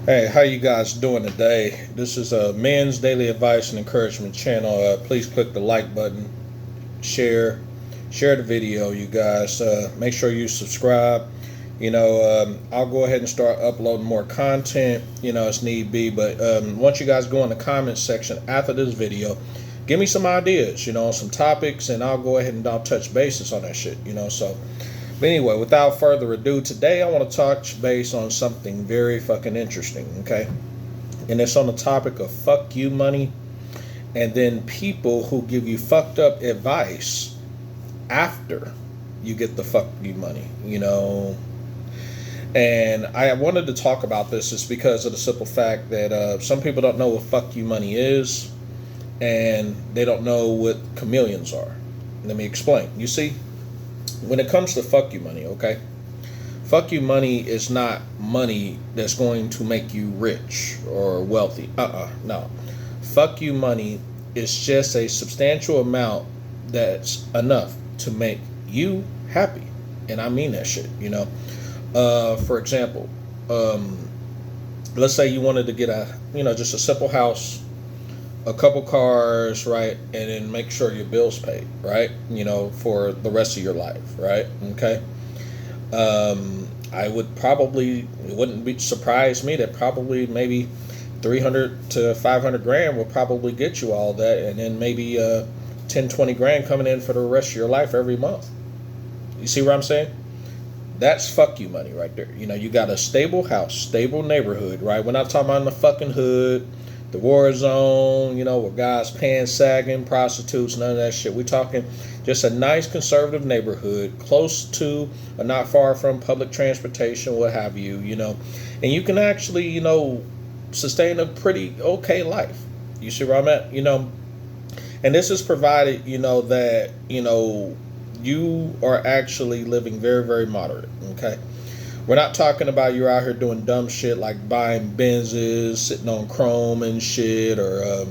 Hey, how you guys doing today? This is a men's daily advice and encouragement channel. Please click the like button, share, share the video, you guys. Make sure you subscribe. I'll go ahead and start uploading more content, as need be. But once you guys go in the comments section after this video, give me some ideas, some topics, and I'll go ahead and I'll touch bases on that shit, So, but anyway, without further ado, today I want to touch base on something very fucking interesting, okay? And it's on the topic of fuck you money, and then people who give you fucked up advice after you get the fuck you money, And I wanted to talk about this just because of the simple fact that some people don't know what fuck you money is, and they don't know what chameleons are. Let me explain. You see, when it comes to fuck you money, okay? Fuck you money is not money that's going to make you rich or wealthy. No. Fuck you money is just a substantial amount that's enough to make you happy. And I mean that shit, For example, let's say you wanted to get just a simple house, a couple cars, right, and then make sure your bills paid, right, for the rest of your life, right, okay. I would probably, it wouldn't surprise me that probably maybe 300 to 500 grand will probably get you all that, and then maybe 10, 20 grand coming in for the rest of your life every month. You see what I'm saying? That's fuck you money right there. You got a stable house, stable neighborhood, right? We're not talking about in the fucking hood, the war zone, where guys pants sagging, prostitutes, none of that shit. We're talking just a nice conservative neighborhood, close to or not far from public transportation, what have you, And you can actually, sustain a pretty okay life. You see where I'm at? And this is provided, that, you are actually living very, very moderate, okay? We're not talking about you're out here doing dumb shit like buying Benzes, sitting on Chrome and shit, or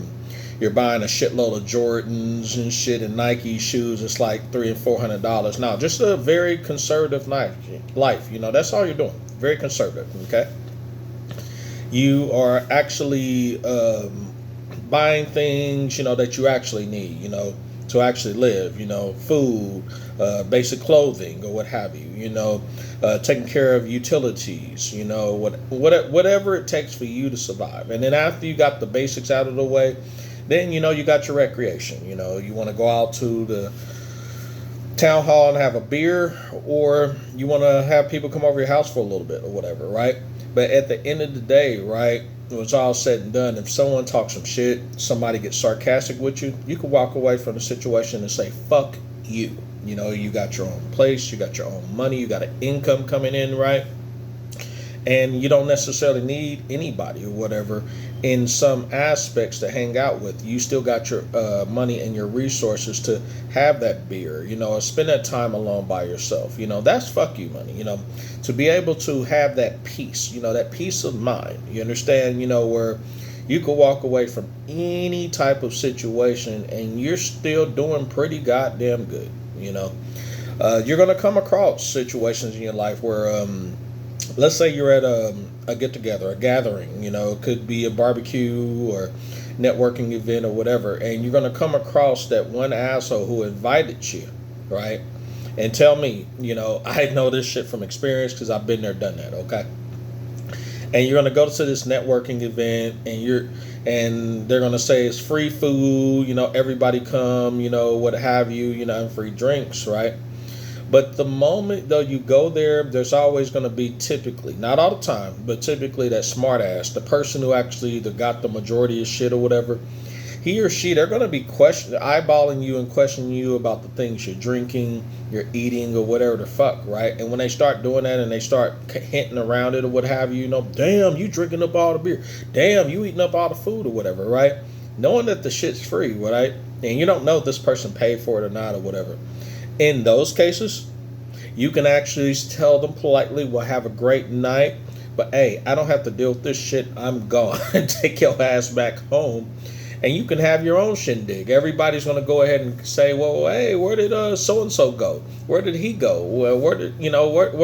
you're buying a shitload of Jordans and shit and Nike shoes. It's like $300 and $400. No, just a very conservative life. That's all you're doing. Very conservative. Okay. You are actually buying things that you actually need. To actually live, food, basic clothing, or what have you, taking care of utilities, whatever it takes for you to survive. And then after you got the basics out of the way, then, you got your recreation. You want to go out to the town hall and have a beer, or you want to have people come over your house for a little bit or whatever, right? But at the end of the day, right, when it's all said and done, if someone talks some shit, somebody gets sarcastic with you, you can walk away from the situation and say, fuck you. You got your own place, you got your own money, you got an income coming in, right? And you don't necessarily need anybody or whatever in some aspects to hang out with. You still got your money and your resources to have that beer, spend that time alone by yourself. That's fuck you money, to be able to have that peace, that peace of mind. You understand, where you can walk away from any type of situation and you're still doing pretty goddamn good, You're going to come across situations in your life where, let's say you're at a get-together, a gathering, it could be a barbecue or networking event or whatever, and you're going to come across that one asshole who invited you, right? And tell me, I know this shit from experience because I've been there, done that, okay? And you're going to go to this networking event, and they're going to say it's free food, everybody come, what have you, and free drinks, right? But the moment, though, you go there, there's always going to be typically, not all the time, but typically that smart ass, the person who actually either got the majority of shit or whatever, he or she, they're going to be eyeballing you and questioning you about the things you're drinking, you're eating, or whatever the fuck, right? And when they start doing that and they start hinting around it or what have you, damn, you drinking up all the beer. Damn, you eating up all the food or whatever, right? Knowing that the shit's free, right? And you don't know if this person paid for it or not or whatever. In those cases, you can actually tell them politely, well, have a great night, but hey, I don't have to deal with this shit. I'm gone. Take your ass back home. And you can have your own shindig. Everybody's going to go ahead and say, well, hey, where did so-and-so go? Where did he go? Well, where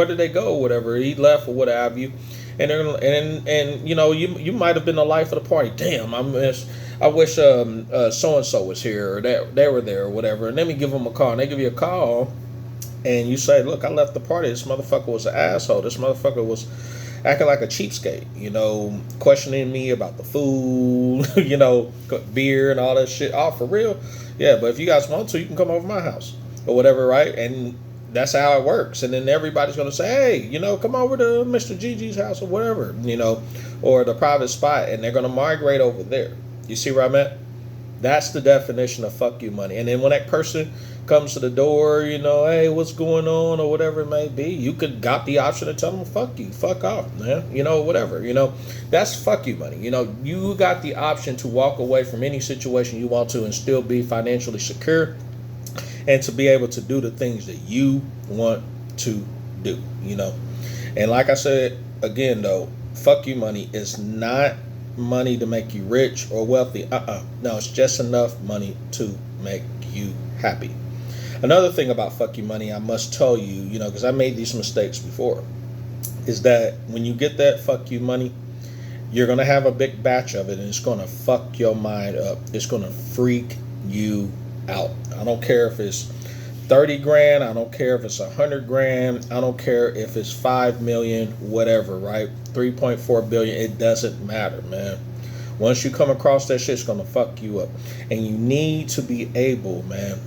did they go? Whatever, he left or what have you. and they're gonna, and you know, you might have been the life of the party. Damn, I wish so and so was here, or that they were there, or whatever. And let me give them a call, and they give you a call, and you say, look, I left the party. This motherfucker was an asshole. This motherfucker was acting like a cheapskate, you know, questioning me about the food, you know, beer and all that shit. Oh, for real? Yeah, but if you guys want to, you can come over my house or whatever, right? And that's how it works. And then everybody's going to say, hey, you know, come over to Mr. Gigi's house or whatever, you know, or the private spot, and they're going to migrate over there. You see where I'm at? That's the definition of fuck you money. And then when that person comes to the door, you know, hey, what's going on, or whatever it may be, you could got the option to tell them, fuck you, fuck off, man, you know, whatever, you know, that's fuck you money. You know, you got the option to walk away from any situation you want to and still be financially secure and to be able to do the things that you want to do, you know. And like I said, again, though, fuck you money is not money to make you rich or wealthy. No, it's just enough money to make you happy. Another thing about fuck you money, I must tell you, you know, because I made these mistakes before, is that when you get that fuck you money, you're going to have a big batch of it, and it's going to fuck your mind up. It's going to freak you out. I don't care if it's 30 grand. I don't care if it's 100 grand. I don't care if it's 5 million, whatever, right? 3.4 billion. It doesn't matter, man. Once you come across that shit, it's going to fuck you up. And you need to be able, man,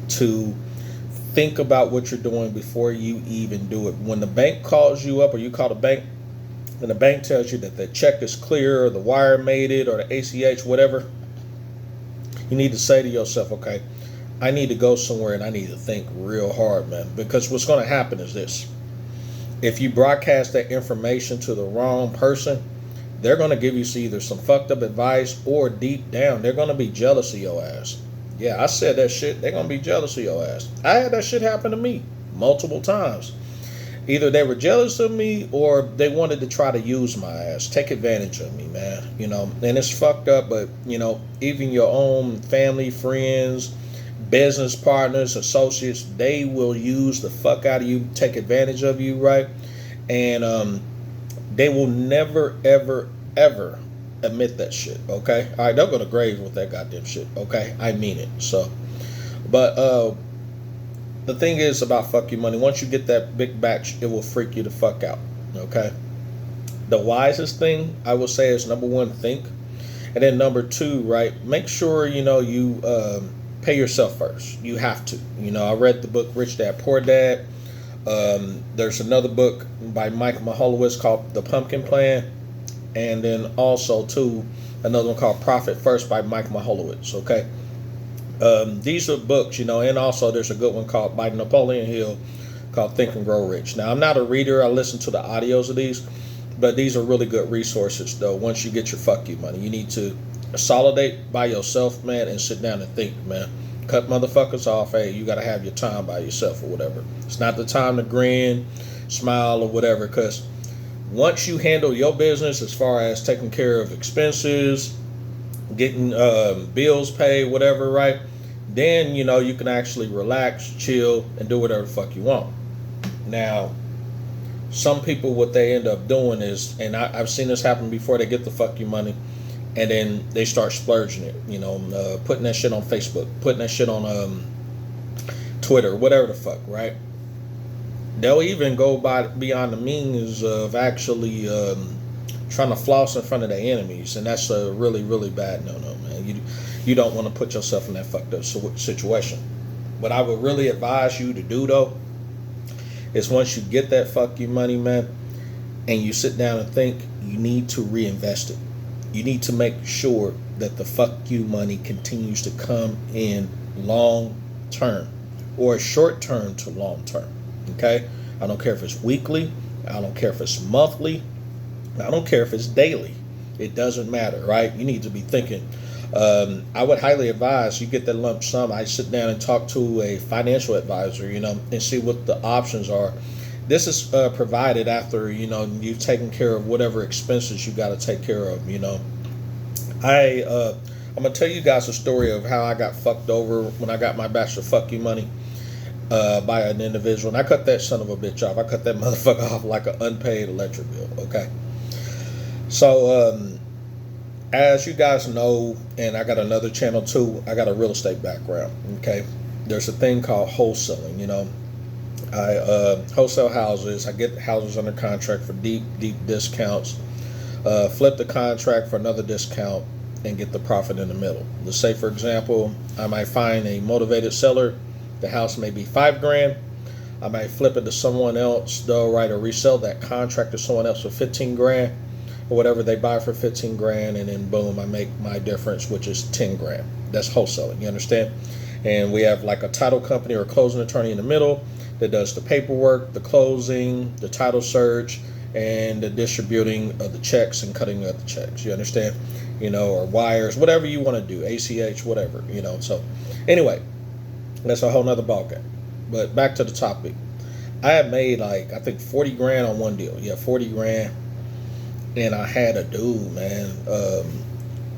to think about what you're doing before you even do it. When the bank calls you up, or you call the bank, and the bank tells you that the check is clear, or the wire made it, or the ACH, whatever, you need to say to yourself, okay, I need to go somewhere and I need to think real hard, man. Because what's going to happen is this. If you broadcast that information to the wrong person, they're going to give you either some fucked up advice, or deep down, they're going to be jealous of your ass. Yeah, I said that shit. They're going to be jealous of your ass. I had that shit happen to me multiple times. Either they were jealous of me, or they wanted to try to use my ass, take advantage of me, man. You know, and it's fucked up, but, you know, even your own family, friends, business partners, associates, they will use the fuck out of you, take advantage of you, right? And they will never, ever, ever admit that shit, okay? All right, they'll go to grave with that goddamn shit, okay? I mean it. So, but the thing is about fuck you money, once you get that big batch, it will freak you the fuck out, okay? The wisest thing I will say is, number one, think. And then number two, right, make sure, you know, you pay yourself first. You have to. You know, I read the book Rich Dad, Poor Dad. There's another book by Mike Malowitz called The Pumpkin Plan. And then also, too, another one called Profit First by Mike Malowitz, okay? These are books, you know, and also there's a good one called by Napoleon Hill called Think and Grow Rich. Now, I'm not a reader. I listen to the audios of these, but these are really good resources, though. Once you get your fuck you money, you need to consolidate by yourself, man, and sit down and think, man. Cut motherfuckers off. Hey, you got to have your time by yourself or whatever. It's not the time to grin, smile, or whatever, because once you handle your business as far as taking care of expenses, getting bills paid, whatever, right? Then, you know, you can actually relax, chill, and do whatever the fuck you want. Now, some people, what they end up doing is, and I've seen this happen before, they get the fuck you money, and then they start splurging it, you know, putting that shit on Facebook, putting that shit on Twitter, whatever the fuck, right? They'll even go beyond the means of actually trying to floss in front of their enemies, and that's a really, really bad no-no, man. You don't want to put yourself in that fucked up situation. What I would really advise you to do, though, is once you get that fuck you money, man, and you sit down and think, you need to reinvest it. You need to make sure that the fuck you money continues to come in long term, or short term to long term. Okay? I don't care if it's weekly. I don't care if it's monthly. I don't care if it's daily. It doesn't matter, right? You need to be thinking. I would highly advise you get that lump sum. I sit down and talk to a financial advisor, you know, and see what the options are. This is provided after, you know, you've taken care of whatever expenses you got to take care of, you know. I'm going to tell you guys a story of how I got fucked over when I got my batch of fuck you money. by an individual, and I cut that son of a bitch off. I cut that motherfucker off like an unpaid electric bill. Okay. So as you guys know, and I got another channel too, I got a real estate background. Okay. There's a thing called wholesaling. You know, I wholesale houses. I get houses under contract for deep discounts. Flip the contract for another discount and get the profit in the middle. Let's say, for example, I might find a motivated seller. The house may be $5,000. I might flip it to someone else. They'll write or resell that contract to someone else for $15,000 or whatever they buy for $15,000, and then boom, I make my difference, which is $10,000. That's wholesaling. You understand? And we have like a title company or a closing attorney in the middle that does the paperwork, the closing, the title search, and the distributing of the checks and cutting of the checks. You understand? You know, or wires, whatever you want to do, ACH, whatever. You know. So anyway, that's a whole nother ballgame. But back to the topic. I had made like, I think $40,000 on one deal. Yeah, $40,000. And I had a dude, man.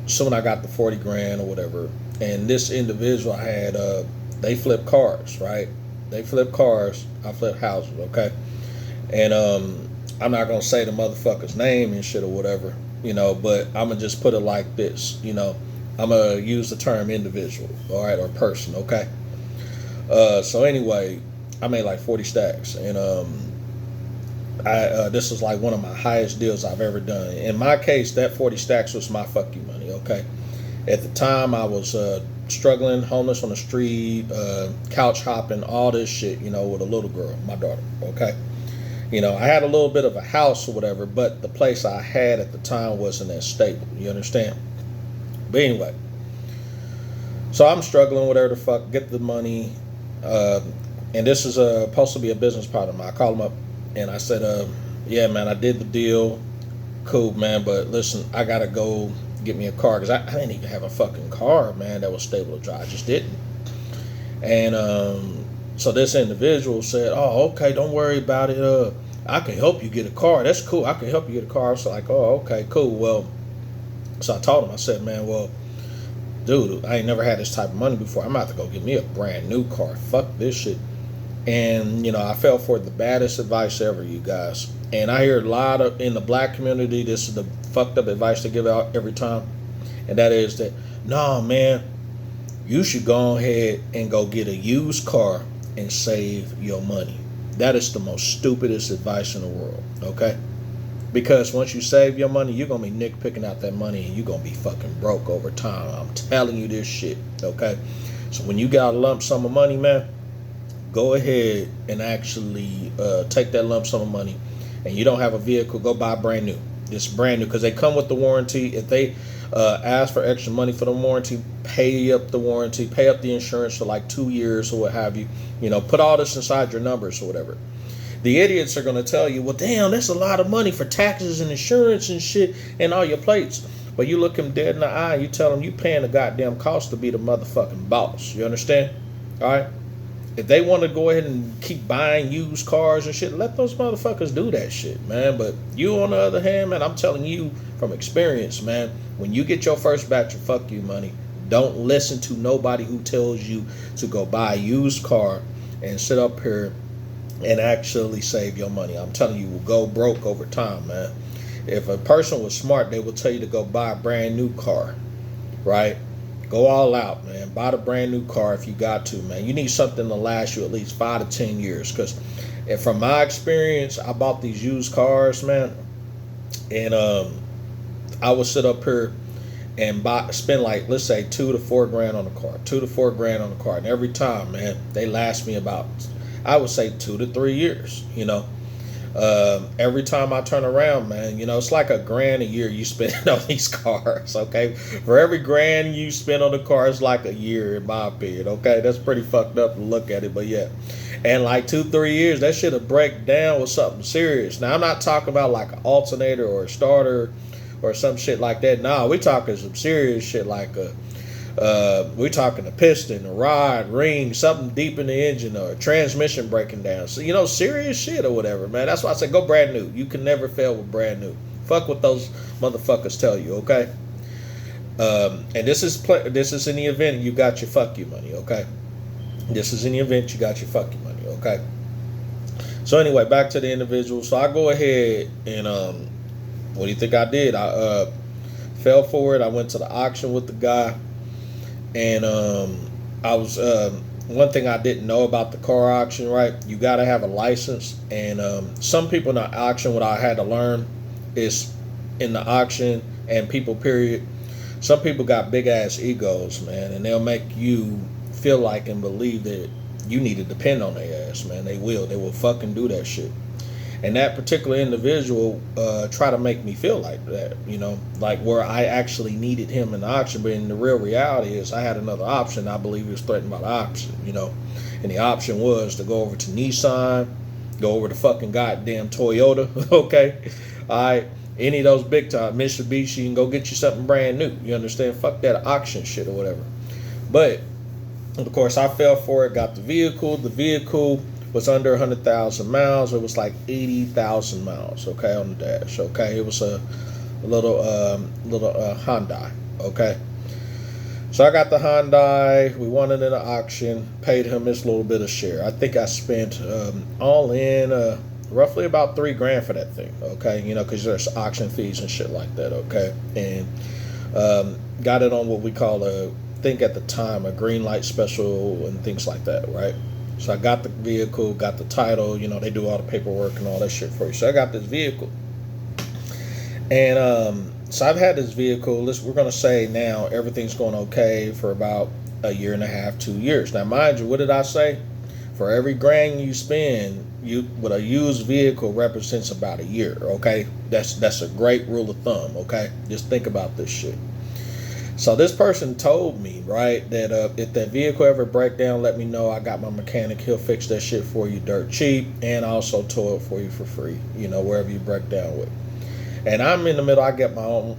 Soon I got the $40,000 or whatever. And this individual I had, they flip cars, right? They flip cars. I flip houses, okay? And I'm not going to say the motherfucker's name and shit or whatever, you know, but I'm going to just put it like this, you know. I'm going to use the term individual, all right, or person, okay? So anyway, I made like 40 stacks, and this was like one of my highest deals I've ever done. In my case, that 40 stacks was my fuck you money, okay? At the time, I was struggling, homeless on the street, couch hopping, all this shit, you know, with a little girl, my daughter, okay? You know, I had a little bit of a house or whatever, but the place I had at the time wasn't as stable, you understand? But anyway, so I'm struggling, whatever the fuck, get the money, and this is supposed to be a business partner of mine. I called him up, and I said, yeah, man, I did the deal, cool, man, but listen, I gotta go get me a car, because I didn't even have a fucking car, man, that was stable to drive. I just didn't. And so this individual said, oh, okay, don't worry about it, I can help you get a car. That's cool, I can help you get a car. I was like, oh, okay, cool. Well, so I told him, I said, man, well, dude, I ain't never had this type of money before. I'm about to go get me a brand new car. Fuck this shit. And, you know, I fell for the baddest advice ever, you guys. And I hear a lot of, in the black community, this is the fucked up advice they give out every time. And that is that, nah, man, you should go ahead and go get a used car and save your money. That is the most stupidest advice in the world, okay? Because once you save your money, you're going to be nitpicking out that money, and you're going to be fucking broke over time. I'm telling you this shit, okay? So when you got a lump sum of money, man, go ahead and actually take that lump sum of money, and you don't have a vehicle, go buy brand new. It's brand new, because they come with the warranty. If they ask for extra money for the warranty, pay up the warranty, pay up the insurance for like 2 years or what have you. You know, put all this inside your numbers or whatever. The idiots are going to tell you, well, damn, that's a lot of money for taxes and insurance and shit and all your plates. But you look them dead in the eye, you tell them you paying the goddamn cost to be the motherfucking boss. You understand? All right? If they want to go ahead and keep buying used cars and shit, let those motherfuckers do that shit, man. But you, on the other hand, man, I'm telling you from experience, man, when you get your first batch of fuck you money, don't listen to nobody who tells you to go buy a used car and sit up here and actually save your money. I'm telling you, will go broke over time, man. If a person was smart, they will tell you to go buy a brand new car, right? Go all out, man. Buy the brand new car if you got to, man. You need something to last you at least 5 to 10 years. Because from my experience, I bought these used cars, man. And I would sit up here and spend like, let's say, $2 to $4 grand on a car. $2 to $4 grand on a car. And every time, man, they last me about, I would say, 2 to 3 years, you know. Every time I turn around, man, you know, it's like $1 grand a year you spend on these cars, okay? For every grand you spend on the car, it's like a year, in my opinion, okay? That's pretty fucked up to look at it, but yeah. And like 2-3 years, that shit'll break down with something serious. Now, I'm not talking about like an alternator or a starter or some shit like that. Nah, we talking some serious shit like we're talking a piston, a rod, ring, something deep in the engine, or a transmission breaking down. So, you know, serious shit or whatever, man. That's why I say go brand new. You can never fail with brand new. Fuck what those motherfuckers tell you, okay? And this is in the event you got your fuck you money, okay? This is in the event you got your fucking money, okay? So anyway, back to the individual. So I go ahead and what do you think I did? I fell for it. I went to the auction with the guy, and I was one thing I didn't know about the car auction, right? You got to have a license, and some people in the auction, what I had to learn is in the auction and people, period. Some people got big ass egos, man, and they'll make you feel like and believe that you need to depend on their ass, man. They will fucking do that shit. And that particular individual try to make me feel like that, like where I actually needed him in the auction. But in the real reality is I had another option. I believe he was threatened by the option, and the option was to go over to Nissan, go over to fucking goddamn Toyota, okay? All right, any of those big time, Mitsubishi, and go get you something brand new. You understand? Fuck that auction shit or whatever. But of course, I fell for it. Got the vehicle. The vehicle was under 100,000 miles. It was like 80,000 miles. Okay, on the dash. Okay, it was a little Hyundai. Okay, so I got the Hyundai. We won it in an auction. Paid him his little bit of share. I think I spent all in roughly about $3,000 for that thing. Okay, because there's auction fees and shit like that. Okay, and got it on what we call think at the time a green light special and things like that, right? So I got the vehicle, got the title, they do all the paperwork and all that shit for you. So I got this vehicle, and so I've had this vehicle. We're gonna say now everything's going okay for about a year and a half, 2 years. Now, mind you, what did I say? For every grand you spend, with a used vehicle represents about a year. Okay, that's a great rule of thumb. Okay, just think about this shit. So this person told me, right, that if that vehicle ever break down, let me know. I got my mechanic. He'll fix that shit for you dirt cheap, and also tow it for you for free, wherever you break down with. And I'm in the middle. I get my own,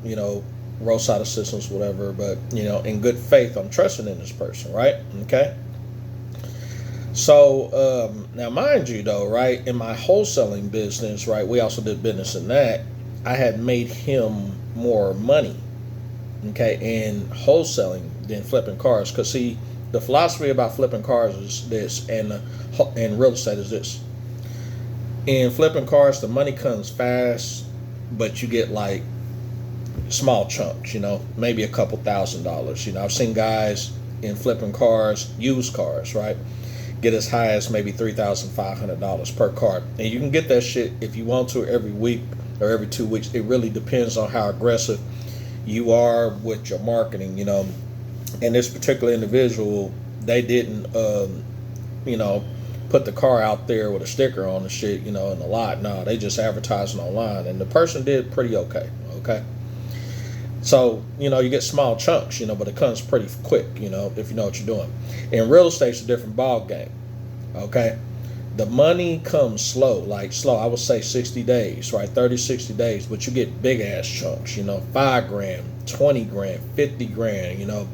roadside assistance, whatever. But, in good faith, I'm trusting in this person, right? Okay. So now, mind you, though, right, in my wholesaling business, right, we also did business in that. I had made him more money, okay, in wholesaling than flipping cars. Because see, the philosophy about flipping cars is this, and real estate is this. In flipping cars, the money comes fast, but you get like small chunks, maybe a couple $1,000s. I've seen guys in flipping cars, used cars, right, get as high as maybe $3,500 per car. And you can get that shit if you want to every week or every 2 weeks. It really depends on how aggressive you are with your marketing, And this particular individual, they didn't, put the car out there with a sticker on the shit, in the lot. No, they just advertising online, and the person did pretty okay. So, you get small chunks, but it comes pretty quick, if you know what you're doing. In real estate, it's a different ball game. Okay. The money comes slow, I would say 60 days, right? 30, 60 days, but you get big ass chunks, $5,000, $20,000, $50,000,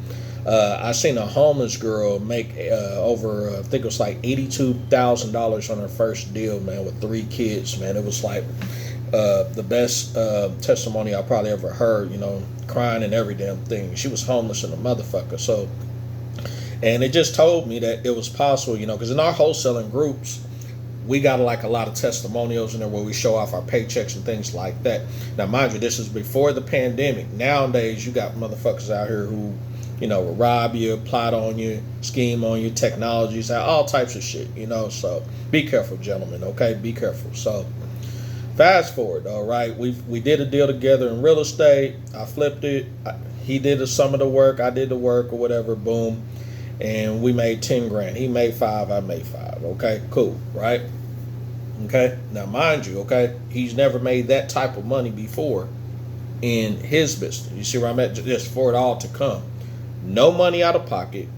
I seen a homeless girl make over, I think it was like $82,000 on her first deal, man, with 3 kids, man. It was like the best testimony I probably ever heard, crying and every damn thing. She was homeless and a motherfucker, so. And it just told me that it was possible, because in our wholesaling groups, we got like a lot of testimonials in there where we show off our paychecks and things like that. Now, mind you, this is before the pandemic. Nowadays, you got motherfuckers out here who, will rob you, plot on you, scheme on you, technologies, all types of shit, So be careful, gentlemen, okay? Be careful. So fast forward, all right? We did a deal together in real estate. I flipped it. He did some of the work. I did the work or whatever. Boom. And we made $10,000. He made $5,000. I made $5,000. Okay, cool, right? Okay. Now, mind you, okay, he's never made that type of money before in his business. You see where I'm at? Just for it all to come, no money out of pocket,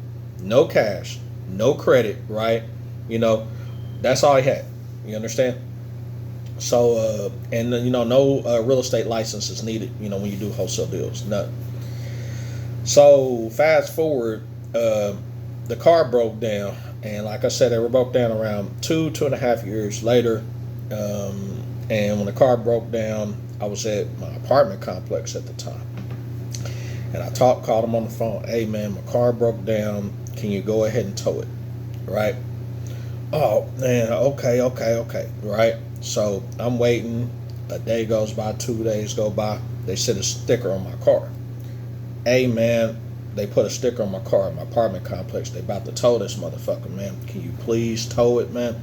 no cash, no credit, right? That's all he had. You understand? So, and no real estate license is needed. When you do wholesale deals, none. So fast forward. The car broke down, and like I said, it broke down around 2.5 years later. And when the car broke down, I was at my apartment complex at the time, and I called him on the phone. Hey man, my car broke down. Can you go ahead and tow it? right? Oh man, okay, right? So I'm waiting. A day goes by, 2 days go by. They set a sticker on my car. Hey man, they put a sticker on my car in my apartment complex. They about to tow this motherfucker, man. Can you please tow it, man?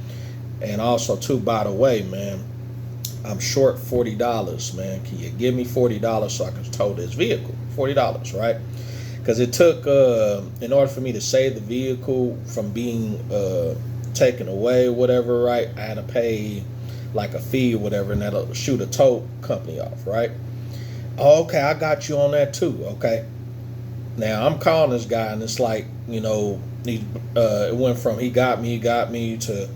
And also, too, by the way, man, I'm short $40, man. Can you give me $40 so I can tow this vehicle? $40, right? Because it took, in order for me to save the vehicle from being taken away, whatever, right? I had to pay like a fee or whatever, and that'll shoot a tow company off, right? Oh, okay, I got you on that too. Okay. Now I'm calling this guy, and it's like, it went from he got me to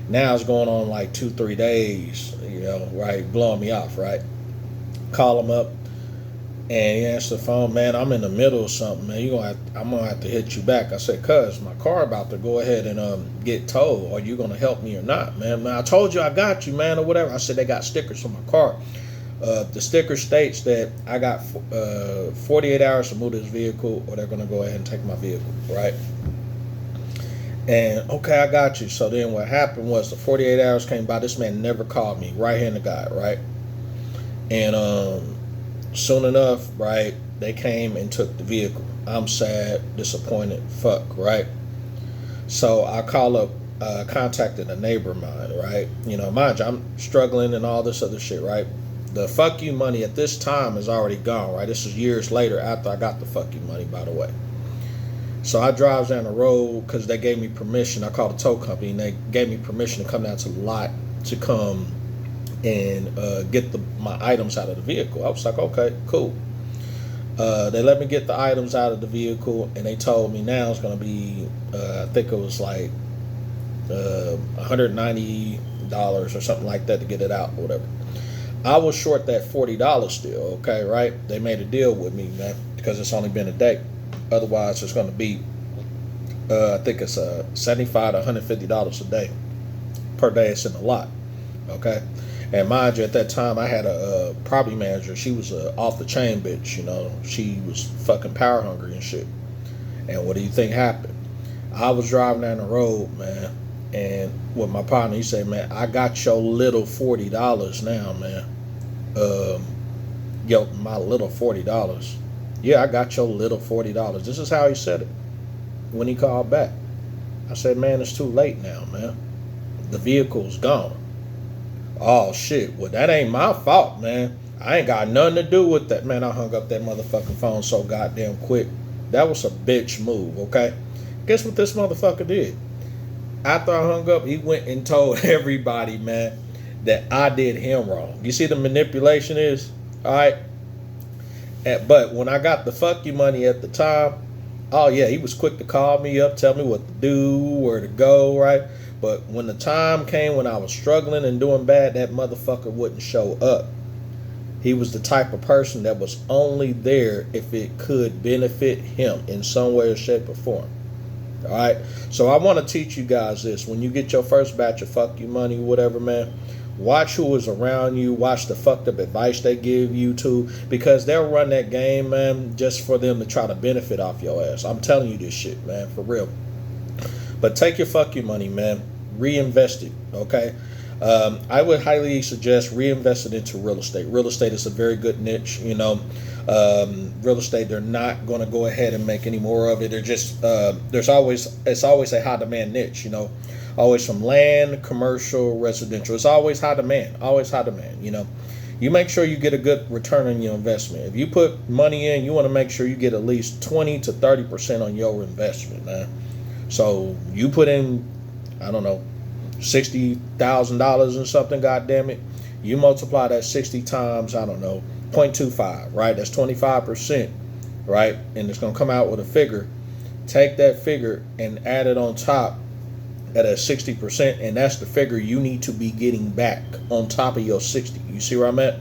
now it's going on like 2-3 days, right? Blowing me off, right? Call him up, and he answers the phone. Man, I'm in the middle of something, man. I'm gonna have to hit you back. I said, cuz my car about to go ahead and get towed. Are you gonna help me or not, man? Man, I told you I got you, man, or whatever. I said they got stickers on my car. The sticker states that I got 48 hours to move this vehicle, or they're gonna go ahead and take my vehicle, right? And okay, I got you. So then what happened was the 48 hours came by. This man never called me. Right-handed guy, right? And soon enough, right, they came and took the vehicle. I'm sad, disappointed, fuck, right? So I contacted a neighbor of mine, right? Mind you, I'm struggling and all this other shit, right? The fuck you money at this time is already gone, right? This is years later after I got the fuck you money, by the way. So I drives down the road because they gave me permission. I called a tow company, and they gave me permission to come down to the lot to come and get my items out of the vehicle. I was like, okay, cool. They let me get the items out of the vehicle, and they told me now it's going to be, I think it was like $190 or something like that to get it out or whatever. I was short that $40 still, okay, right? They made a deal with me, man, because it's only been a day. Otherwise, it's going to be, I think it's $75 to $150 a day. Per day it's in the lot, okay? And mind you, at that time, I had a property manager. She was off the chain bitch, She was fucking power hungry and shit. And what do you think happened? I was driving down the road, man, and with my partner, he said, man, I got your little $40 now, man. My little $40. Yeah, I got your little $40. This is how he said it when he called back. I said, man, it's too late now, man. The vehicle's gone. Oh, shit. Well, that ain't my fault, man. I ain't got nothing to do with that. Man, I hung up that motherfucking phone so goddamn quick. That was a bitch move, okay? Guess what this motherfucker did? After I hung up, he went and told everybody, man, that I did him wrong. You see the manipulation is? All right? But when I got the fuck you money at the time, oh yeah, he was quick to call me up, tell me what to do, where to go, right? But when the time came when I was struggling and doing bad, that motherfucker wouldn't show up. He was the type of person that was only there if it could benefit him in some way or shape or form. All right? So I want to teach you guys this. When you get your first batch of fuck you money, whatever, man, watch who is around you. Watch the fucked up advice they give you to, because they'll run that game, man, just for them to try to benefit off your ass. I'm telling you this shit, man, for real. But take your fuck you money, man. Reinvest it, okay? I would highly suggest reinvest it into real estate. Real estate is a very good niche, Real estate, they're not going to go ahead and make any more of it. They're just, it's always a high demand niche, Always from land, commercial, residential. It's always high demand, You make sure you get a good return on your investment. If you put money in, you want to make sure you get at least 20 to 30% on your investment, man. So you put in, I don't know, $60,000 or something, goddamn it. You multiply that 60 times, I don't know, 0.25, right? That's 25%, right? And it's going to come out with a figure. Take that figure and add it on top at a 60%, and that's the figure you need to be getting back on top of your 60. You see where I'm at?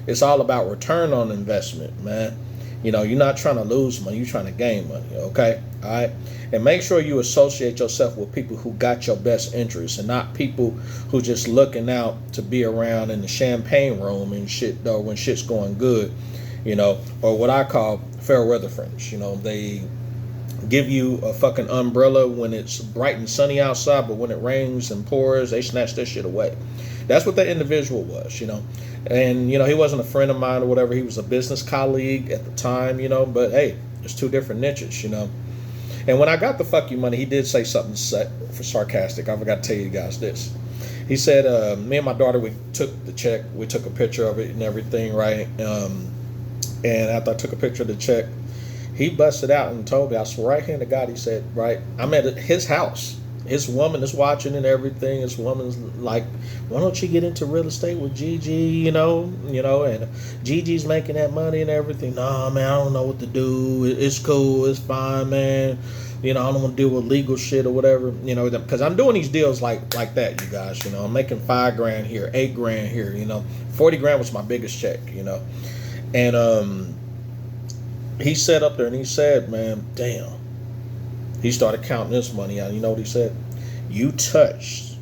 It's all about return on investment, man. You're not trying to lose money, you're trying to gain money, okay? All right? And make sure you associate yourself with people who got your best interests and not people who just looking out to be around in the champagne room and shit, though, when shit's going good, or what I call fair weather friends. They give you a fucking umbrella when it's bright and sunny outside, but when it rains and pours, they snatch that shit away. That's what that individual was, you know. And, you know, he wasn't a friend of mine or whatever. He was a business colleague at the time, you know. But, hey, there's two different niches, you know. And when I got the fuck you money, he did say something for sarcastic. I forgot to tell you guys this. He said, me and my daughter, we took the check. We took a picture of it and everything, right? And after I took a picture of the check, he busted out and told me, I swear right hand to God, he said, right, I'm at his house. His woman is watching and everything. His woman's like, why don't you get into real estate with Gigi, you know, and Gigi's making that money and everything. Nah, man, I don't know what to do. It's cool. It's fine, man. You know, I don't want to deal with legal shit or whatever, you know, because I'm doing these deals like that, you guys, you know. I'm making $5,000 here, $8,000 here, you know. 40 grand was my biggest check, you know. And he sat up there and he said, man, damn. He started counting this money out. You know what he said? You touched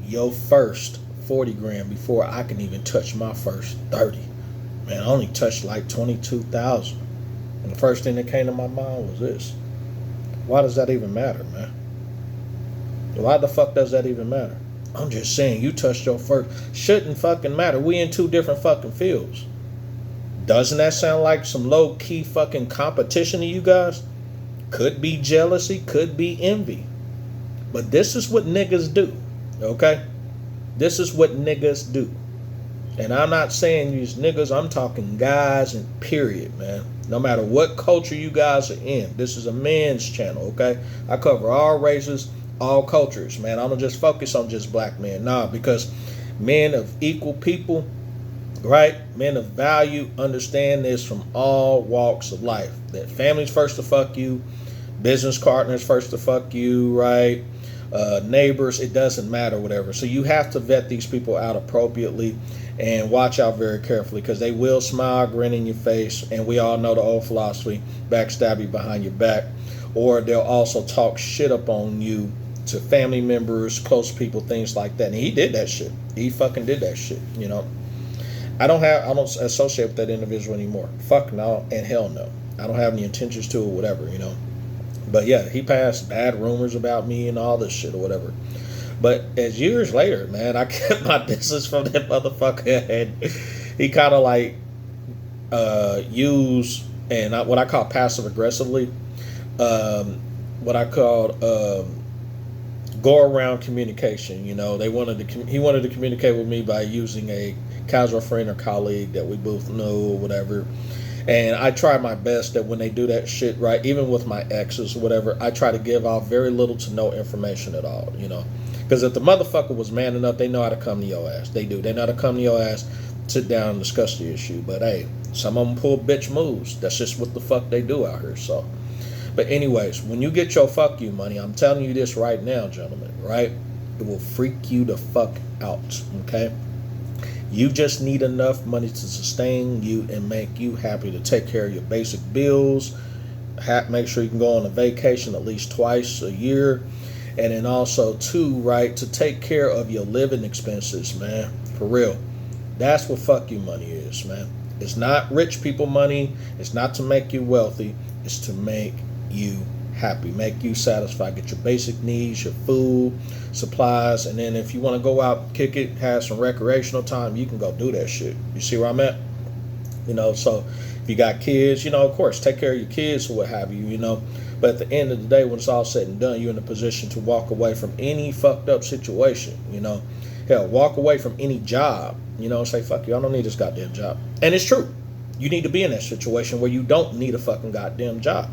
your first 40 grand before I can even touch my first 30. Man, I only touched like 22,000. And the first thing that came to my mind was this. Why does that even matter, man? Why the fuck does that even matter? I'm just saying, you touched your first. Shouldn't fucking matter. We in two different fucking fields. Doesn't that sound like some low-key fucking competition to you guys? Could be jealousy, could be envy. But this is what niggas do, okay? This is what niggas do. And I'm not saying these niggas, I'm talking guys and period, man. No matter what culture you guys are in. This is a men's channel, okay? I cover all races, all cultures, man. I don't just focus on just black men. Nah, because men of equal people, right? Men of value understand this from all walks of life. That family's first to fuck you, business partners first to fuck you, right? Neighbors, it doesn't matter, whatever. So you have to vet these people out appropriately and watch out very carefully because they will smile, grin in your face, and we all know the old philosophy, backstab you behind your back, or they'll also talk shit up on you to family members, close people, things like that. And he did that shit. He fucking did that shit, you know. I don't associate with that individual anymore. Fuck no and hell no. I don't have any intentions to or whatever, you know. But yeah, he passed bad rumors about me and all this shit or whatever. But as years later, man, I kept my distance from that motherfucker, and he kind of like used and what I call passive aggressively, what I called go around communication. You know, he wanted to communicate with me by using a casual friend or colleague that we both know or whatever. And I try my best that when they do that shit, right, even with my exes or whatever, I try to give out very little to no information at all, you know. Because if the motherfucker was man enough, they know how to come to your ass. They do. They know how to come to your ass, sit down and discuss the issue. But hey, some of them pull bitch moves. That's just what the fuck they do out here, so. But anyways, when you get your fuck you money, I'm telling you this right now, gentlemen, right? It will freak you the fuck out, okay? You just need enough money to sustain you and make you happy to take care of your basic bills. Make sure you can go on a vacation at least twice a year. And then also, too, right, to take care of your living expenses, man. For real. That's what fuck you money is, man. It's not rich people money. It's not to make you wealthy. It's to make you happy, make you satisfied, get your basic needs, your food, supplies, and then if you want to go out, kick it, have some recreational time, you can go do that shit. You see where I'm at? You know, so if you got kids, you know, of course, take care of your kids or what have you, you know. But at the end of the day, when it's all said and done, you're in a position to walk away from any fucked up situation, you know. Hell, walk away from any job, you know, and say, fuck you, I don't need this goddamn job. And it's true. You need to be in that situation where you don't need a fucking goddamn job.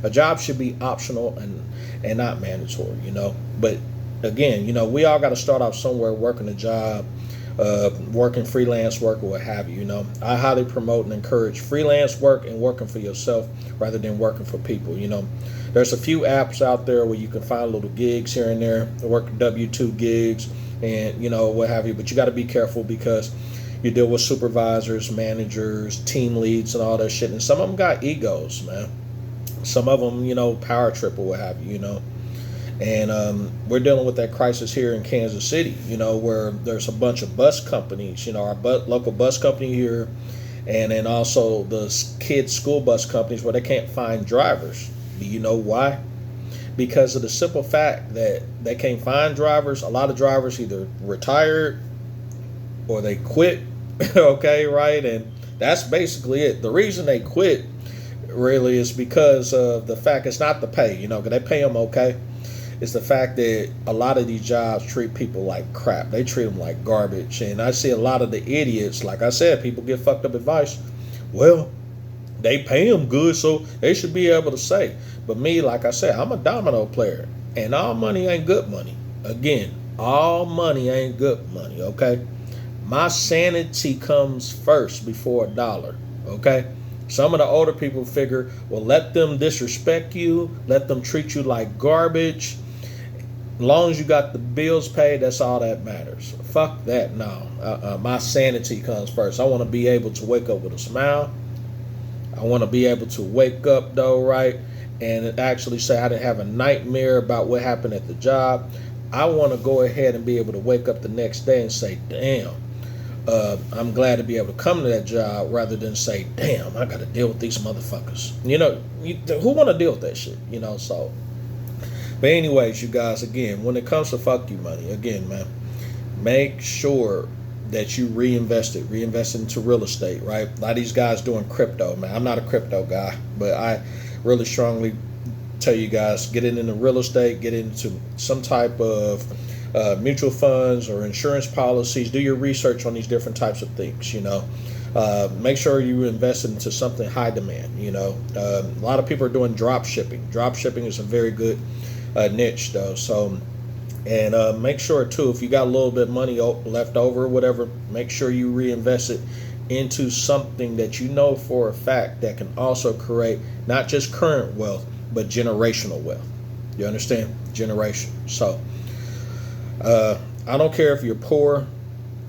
A job should be optional and not mandatory, you know. But again, you know, we all got to start off somewhere working a job, working freelance work or what have you, you know. I highly promote and encourage freelance work and working for yourself rather than working for people, you know. There's a few apps out there where you can find little gigs here and there, work W-2 gigs and, you know, what have you. But you got to be careful because you deal with supervisors, managers, team leads and all that shit. And some of them got egos, man. Some of them, you know, power trip or what have you, you know. And we're dealing with that crisis here in Kansas City, you know, where there's a bunch of bus companies, you know, our local bus company here, and then also the kids' school bus companies where they can't find drivers. Do you know why? Because of the simple fact that they can't find drivers. A lot of drivers either retired or they quit. Okay, right? And that's basically it. The reason they quit really is because of the fact it's not the pay, you know, because they pay them okay. It's the fact that a lot of these jobs treat people like crap. They treat them like garbage. And I see a lot of the idiots, like I said, people get fucked up advice. Well, they pay them good, so they should be able to say. But me, like I said, I'm a domino player. And all money ain't good money. Again, all money ain't good money, okay? My sanity comes first before a dollar, okay? Some of the older people figure, well, let them disrespect you, let them treat you like garbage. As long as you got the bills paid, that's all that matters. Fuck that, no. My sanity comes first. I want to be able to wake up with a smile. I want to be able to wake up, though, right, and actually say I didn't have a nightmare about what happened at the job. I want to go ahead and be able to wake up the next day and say, damn, I'm glad to be able to come to that job, rather than say, damn, I got to deal with these motherfuckers. You know, who want to deal with that shit? You know, so. But anyways, you guys, again, when it comes to fuck you money, again, man, make sure that you reinvest into real estate, right? A lot of these guys doing crypto, man. I'm not a crypto guy, but I really strongly tell you guys, get into real estate, get into some type of mutual funds or insurance policies. Do your research on these different types of things, you know. Make sure you invest into something high demand, you know. A lot of people are doing drop shipping. Drop shipping is a very good niche, though. So, and make sure, too, if you got a little bit of money left over or whatever, make sure you reinvest it into something that you know for a fact that can also create not just current wealth, but generational wealth. You understand? Generation. So, I don't care if you're poor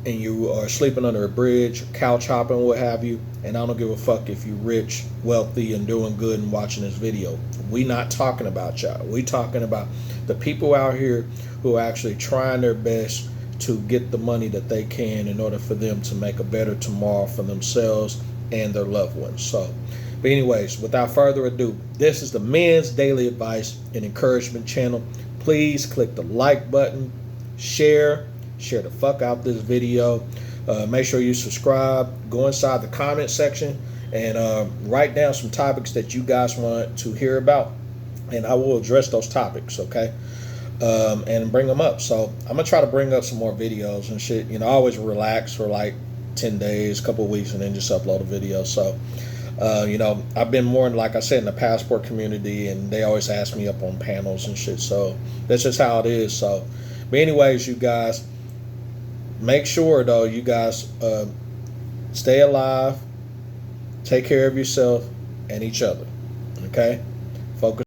and you are sleeping under a bridge, couch hopping, what have you, and I don't give a fuck if you're rich, wealthy, and doing good and watching this video. We not talking about y'all. We talking about the people out here who are actually trying their best to get the money that they can in order for them to make a better tomorrow for themselves and their loved ones. So, but anyways, without further ado, this is the Men's Daily Advice and Encouragement channel. Please click the like button, share the fuck out this video. Make sure you subscribe. Go inside the comment section and write down some topics that you guys want to hear about, and I will address those topics, okay? And bring them up. So I'm gonna try to bring up some more videos and shit. You know, I always relax for like 10 days, couple of weeks, and then just upload a video. So you know, I've been more, like I said, in the passport community, and they always ask me up on panels and shit. So that's just how it is. So, but anyways, you guys, make sure, though, you guys stay alive, take care of yourself and each other, okay? Focus.